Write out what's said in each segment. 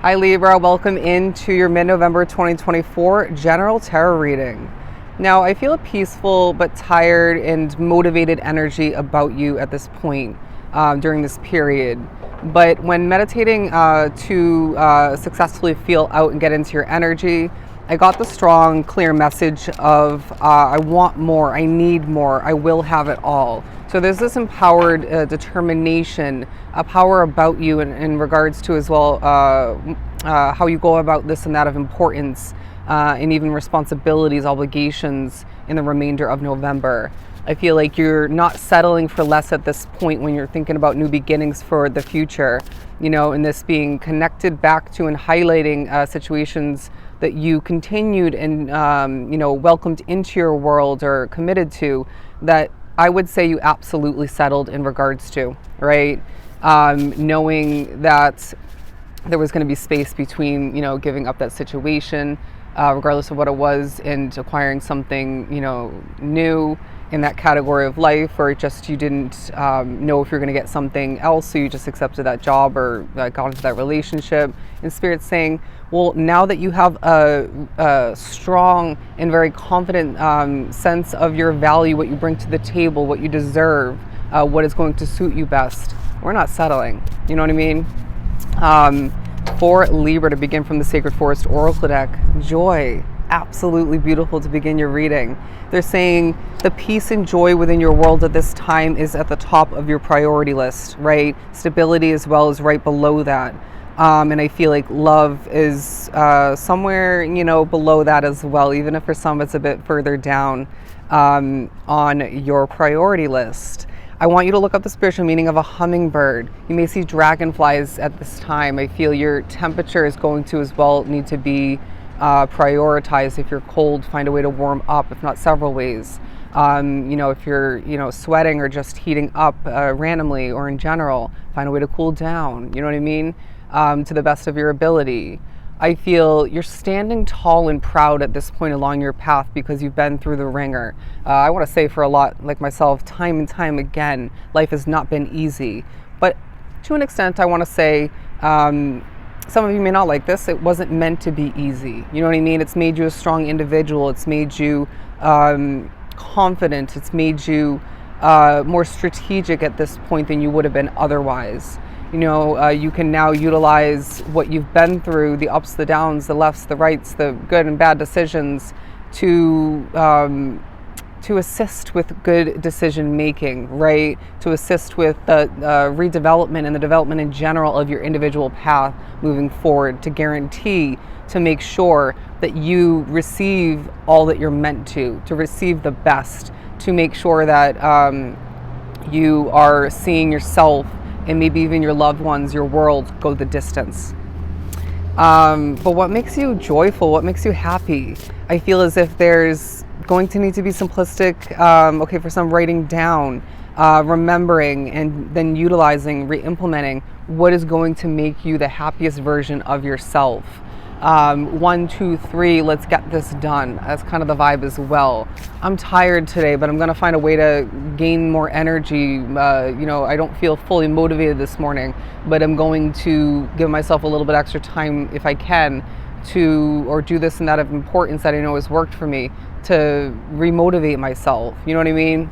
Hi Libra, welcome into your mid-November 2024 general tarot reading. Now, I feel a peaceful but tired and motivated energy about you at this point during this period. But when meditating to successfully feel out and get into your energy, I got the strong, clear message of I want more, I need more, I will have it all. So there's this empowered determination, a power about you in regards to as well how you go about this and that of importance and even responsibilities, obligations in the remainder of November. I feel like you're not settling for less at this point when you're thinking about new beginnings for the future, you know, and this being connected back to and highlighting situations that you continued and, you know, welcomed into your world or committed to that I would say you absolutely settled in regards to, right? Knowing that there was going to be space between, you know, giving up that situation, regardless of what it was, and acquiring something, you know, new in that category of life, or just you didn't know if you're going to get something else, so you just accepted that job or got into that relationship. And Spirit's saying, well, now that you have a strong and very confident sense of your value, what you bring to the table, what you deserve, what is going to suit you best, we're not settling. You know what I mean? For Libra, to begin from the Sacred Forest Oracle deck, joy. Absolutely beautiful to begin your reading. They're saying the peace and joy within your world at this time is at the top of your priority list, right? Stability as well is right below that. And I feel like love is somewhere, you know, below that as well, even if for some it's a bit further down on your priority list. I want you to look up the spiritual meaning of a hummingbird. You may see dragonflies at this time. I feel your temperature is going to as well need to be prioritized. If you're cold, find a way to warm up, if not several ways. You know, if you're, you know, sweating or just heating up randomly or in general, find a way to cool down. You know what I mean? To the best of your ability. I feel you're standing tall and proud at this point along your path because you've been through the ringer. I want to say for a lot like myself, time and time again, life has not been easy. But to an extent, I want to say, some of you may not like this, it wasn't meant to be easy. You know what I mean? It's made you a strong individual. It's made you confident. It's made you more strategic at this point than you would have been otherwise. You know, you can now utilize what you've been through, the ups, the downs, the lefts, the rights, the good and bad decisions to assist with good decision making, right? To assist with the redevelopment and the development in general of your individual path moving forward, to guarantee, to make sure that you receive all that you're meant to receive the best, to make sure that you are seeing yourself and maybe even your loved ones, your world, go the distance. But what makes you joyful? What makes you happy? I feel as if there's going to need to be simplistic, okay, for some writing down, remembering, and then utilizing, re-implementing what is going to make you the happiest version of yourself. 1, 2, 3, let's get this done. That's kind of the vibe as well. I'm tired today, but I'm going to find a way to gain more energy. You know, I don't feel fully motivated this morning, but I'm going to give myself a little bit extra time if I can to, or do this and that of importance that I know has worked for me, to remotivate myself. You know what I mean?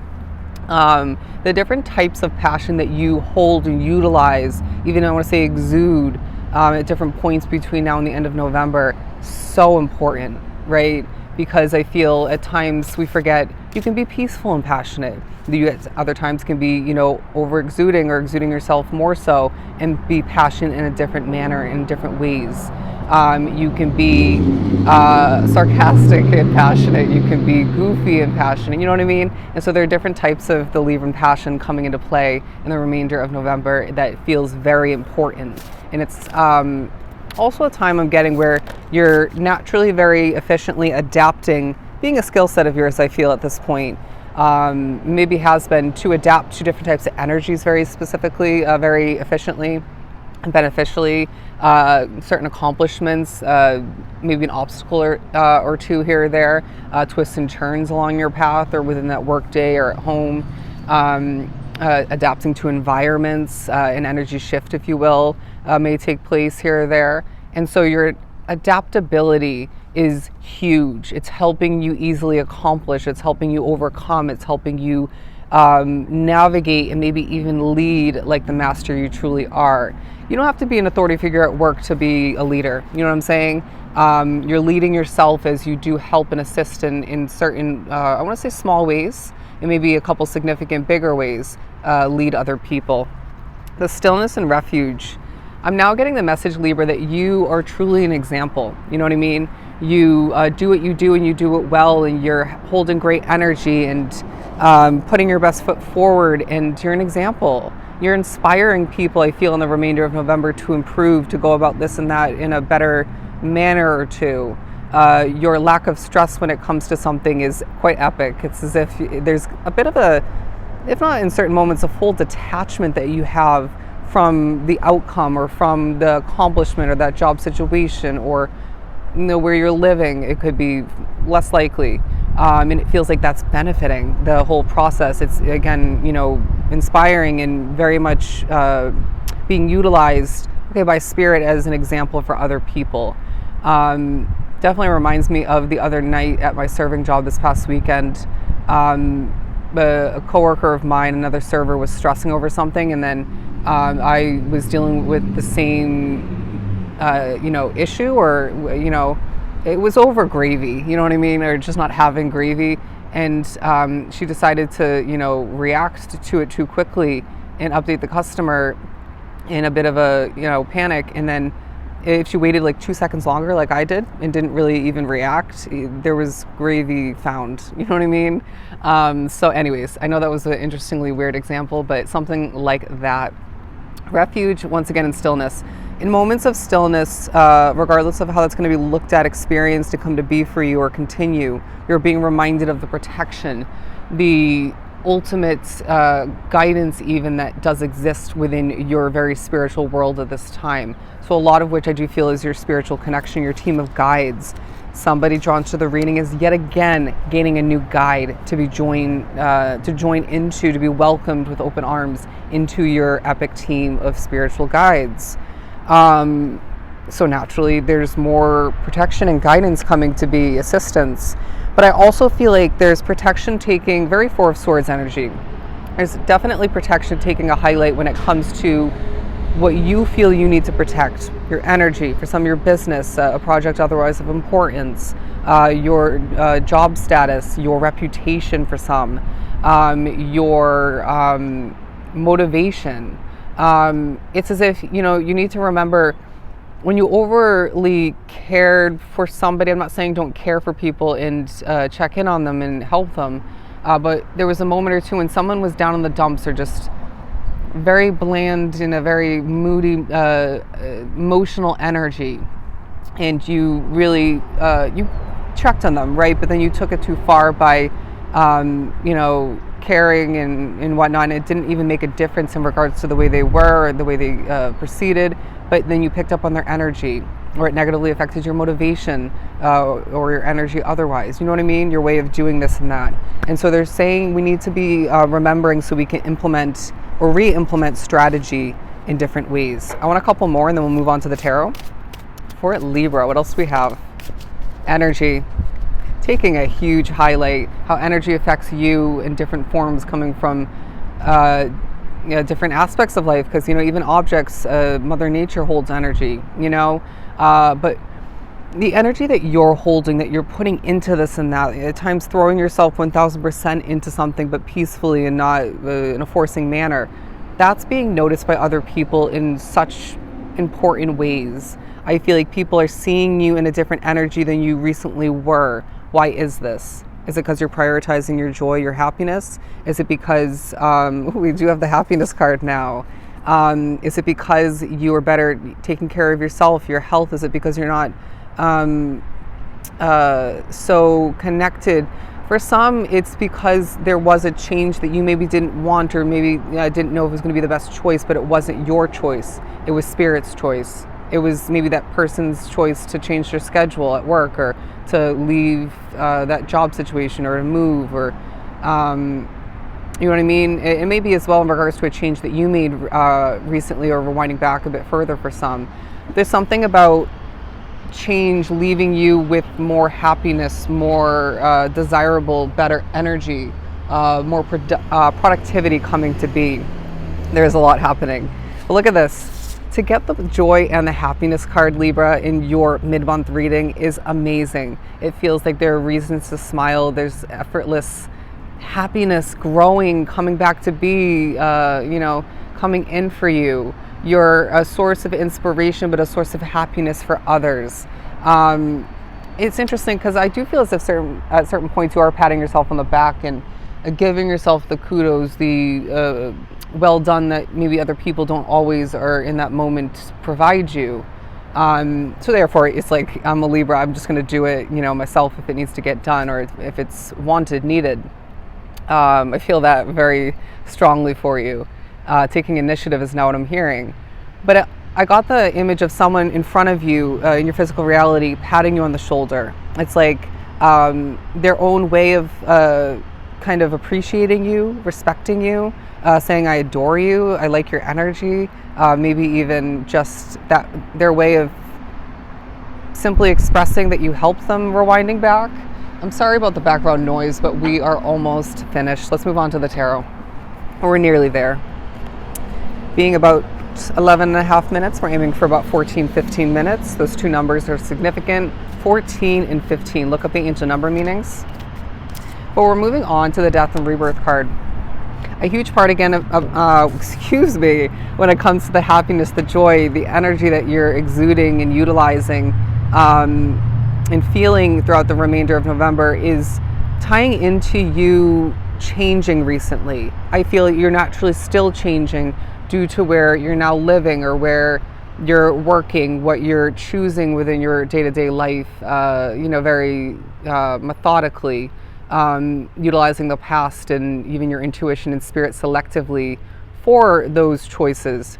The different types of passion that you hold and utilize, even I want to say exude, at different points between now and the end of November, so important, right? Because I feel at times we forget you can be peaceful and passionate. You at other times can be, you know, over exuding or exuding yourself more so, and be passionate in a different manner, in different ways. You can be sarcastic and passionate. You can be goofy and passionate. You know what I mean? And so there are different types of the Libran passion coming into play in the remainder of November that feels very important. And it's also a time I'm getting where you're naturally very efficiently adapting, being a skill set of yours, I feel at this point. Maybe has been to adapt to different types of energies very specifically, very efficiently and beneficially. Certain accomplishments, maybe an obstacle or two here or there, twists and turns along your path or within that work day or at home. Adapting to environments, an energy shift, if you will, may take place here or there. And so your adaptability is huge. It's helping you easily accomplish, it's helping you overcome, it's helping you navigate and maybe even lead like the master you truly are. You don't have to be an authority figure at work to be a leader. You know what I'm saying? You're leading yourself as you do help and assist in certain, I want to say small ways, and maybe a couple significant bigger ways, lead other people. The stillness and refuge. I'm now getting the message, Libra, that you are truly an example. You know what I mean? You do what you do and you do it well, and you're holding great energy and putting your best foot forward, and you're an example. You're inspiring people, I feel, in the remainder of November to improve, to go about this and that in a better manner or two. Your lack of stress when it comes to something is quite epic. It's as if there's a bit of a, if not in certain moments, a full detachment that you have from the outcome or from the accomplishment or that job situation, or where you're living. It could be less likely, and it feels like that's benefiting the whole process. It's again, inspiring and very much being utilized by spirit as an example for other people. Definitely reminds me of the other night at my serving job this past weekend. A coworker of mine, another server, was stressing over something, and then I was dealing with the same issue, or it was over gravy, you know what I mean, or just not having gravy, and she decided to react to it too quickly and update the customer in a bit of a panic. And then if she waited like 2 seconds longer like I did and didn't really even react, there was gravy found, you know what I mean? So anyways, I know that was an interestingly weird example, but something like that. Refuge, once again, in stillness. In moments of stillness, regardless of how that's going to be looked at, experienced, to come to be for you or continue, you're being reminded of the protection, the ultimate guidance even that does exist within your very spiritual world at this time. So a lot of which I do feel is your spiritual connection, your team of guides. Somebody drawn to the reading is yet again gaining a new guide to be join into, to be welcomed with open arms into your epic team of spiritual guides. So naturally there's more protection and guidance coming to be, assistance. But I also feel like there's protection taking, very Four of Swords energy. There's definitely protection taking a highlight when it comes to what you feel you need to protect. Your energy, for some your business, a project otherwise of importance, your job status, your reputation for some, your motivation. It's as if, you need to remember, when you overly cared for somebody, I'm not saying don't care for people and check in on them and help them, but there was a moment or two when someone was down in the dumps or just very bland, in a very moody, emotional energy, and you really, you checked on them, right? But then you took it too far by, caring and whatnot, and it didn't even make a difference in regards to the way they were or the way they proceeded, but then you picked up on their energy, or it negatively affected your motivation or your energy otherwise. You know what I mean? Your way of doing this and that. And so they're saying we need to be remembering so we can implement or re-implement strategy in different ways. I want a couple more and then we'll move on to the tarot. For Libra, what else do we have? Energy. Taking a huge highlight, how energy affects you in different forms, coming from different aspects of life, because even objects, Mother Nature holds energy, but the energy that you're holding, that you're putting into this and that, at times throwing yourself 1000% into something, but peacefully and not in a forcing manner, that's being noticed by other people in such important ways. I feel like people are seeing you in a different energy than you recently were. Why is this? Is it because you're prioritizing your joy, your happiness? Is it because, we do have the happiness card now. Is it because you are better taking care of yourself, your health? Is it because you're not so connected? For some, it's because there was a change that you maybe didn't want, or maybe didn't know if it was going to be the best choice, but it wasn't your choice. It was Spirit's choice. It was maybe that person's choice to change their schedule at work, or to leave that job situation, or to move, or you know what I mean? It may be as well in regards to a change that you made recently, or rewinding back a bit further for some. There's something about change, leaving you with more happiness, more desirable, better energy, more productivity coming to be. There's a lot happening. But look at this. To get the joy and the happiness card, Libra, in your mid-month reading is amazing. It feels like there are reasons to smile. There's effortless happiness growing, coming back to be, coming in for you. You're a source of inspiration, but a source of happiness for others. It's interesting because I do feel as if at certain points you are patting yourself on the back and giving yourself the kudos, the well done that maybe other people don't always, or in that moment, provide you. So therefore, it's like, I'm a Libra, I'm just going to do it, myself if it needs to get done, or if it's wanted, needed. I feel that very strongly for you. Taking initiative is now what I'm hearing. But I got the image of someone in front of you in your physical reality patting you on the shoulder. It's like their own way of kind of appreciating you, respecting you, saying I adore you, I like your energy, maybe even just that their way of simply expressing that you helped them, rewinding back. I'm sorry about the background noise, but we are almost finished. Let's move on to the tarot. We're nearly there. Being about 11 and a half minutes, we're aiming for about 14-15 minutes. Those two numbers are significant, 14 and 15. Look up the ancient number meanings. But we're moving on to the Death and Rebirth card. A huge part again of when it comes to the happiness, the joy, the energy that you're exuding and utilizing and feeling throughout the remainder of November is tying into you changing recently. I feel you're naturally still changing due to where you're now living or where you're working, what you're choosing within your day-to-day life, very methodically. Utilizing the past and even your intuition and spirit selectively for those choices.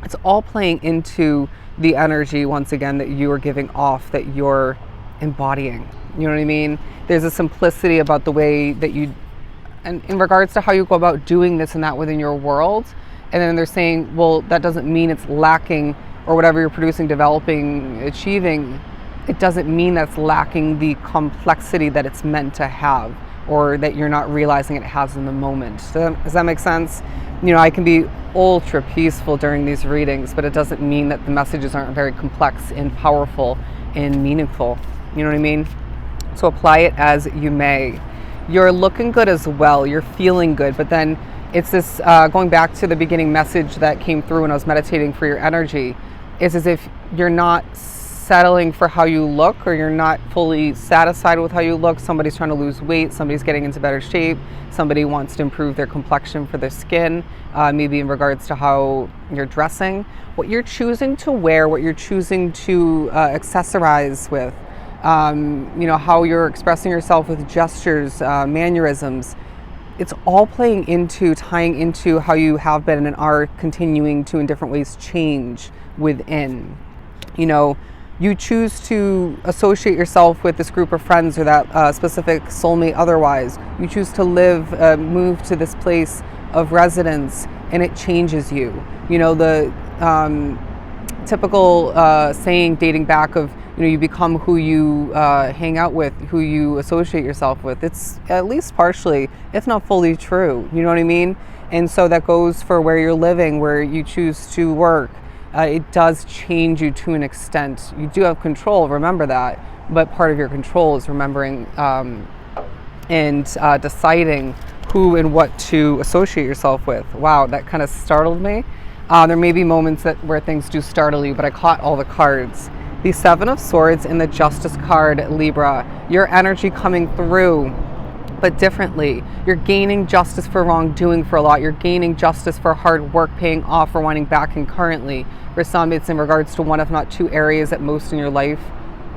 It's all playing into the energy, once again, that you are giving off, that you're embodying. You know what I mean? There's a simplicity about the way that you, and in regards to how you go about doing this and that within your world. And then they're saying, well, that doesn't mean it's lacking, or whatever you're producing, developing, achieving, it doesn't mean that's lacking the complexity that it's meant to have, or that you're not realizing it has in the moment. Does that make sense? I can be ultra peaceful during these readings, but it doesn't mean that the messages aren't very complex and powerful and meaningful. You know what I mean? So apply it as you may. You're looking good as well. You're feeling good, but then it's this, going back to the beginning message that came through when I was meditating for your energy, it's as if you're not settling for how you look, or you're not fully satisfied with how you look. Somebody's trying to lose weight, somebody's getting into better shape, somebody wants to improve their complexion for their skin, maybe in regards to how you're dressing, what you're choosing to wear, what you're choosing to accessorize with, how you're expressing yourself with gestures, mannerisms. It's all playing into, tying into how you have been and are continuing to, in different ways, change within. You choose to associate yourself with this group of friends or that specific soulmate otherwise. You choose to live, move to this place of residence, and it changes you. The typical saying dating back of, you become who you hang out with, who you associate yourself with. It's at least partially, if not fully true. You know what I mean? And so that goes for where you're living, where you choose to work. It does change you to an extent. You do have control, remember that, but part of your control is remembering and deciding who and what to associate yourself with. Wow, that kind of startled me. There may be moments where things do startle you, but I caught all the cards. The Seven of Swords and the Justice card, Libra, your energy coming through, but differently. You're gaining justice for wrongdoing for a lot. You're gaining justice for hard work paying off, for winding back and currently. For some, it's in regards to one, if not two areas at most in your life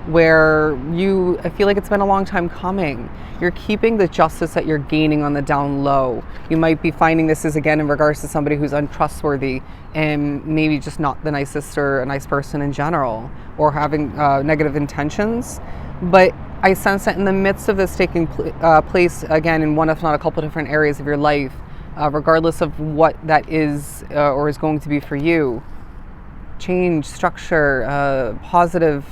where I feel like it's been a long time coming. You're keeping the justice that you're gaining on the down low. You might be finding this is again in regards to somebody who's untrustworthy and maybe just not the nicest or a nice person in general, or having negative intentions. But I sense that in the midst of this taking place again in one, if not a couple different areas of your life, regardless of what that is or is going to be for you, change, structure, positive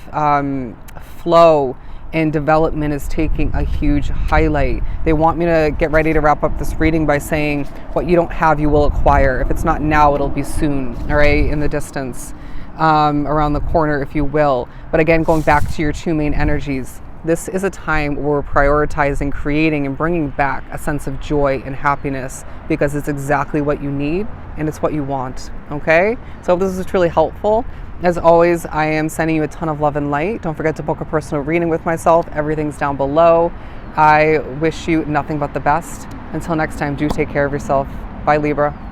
flow and development is taking a huge highlight. They want me to get ready to wrap up this reading by saying what you don't have, you will acquire. If it's not now, it'll be soon, all right, in the distance, around the corner, if you will. But again, going back to your two main energies, this is a time where we're prioritizing creating and bringing back a sense of joy and happiness, because it's exactly what you need and it's what you want, okay? So this is truly helpful. As always, I am sending you a ton of love and light. Don't forget to book a personal reading with myself. Everything's down below. I wish you nothing but the best. Until next time, do take care of yourself. Bye, Libra.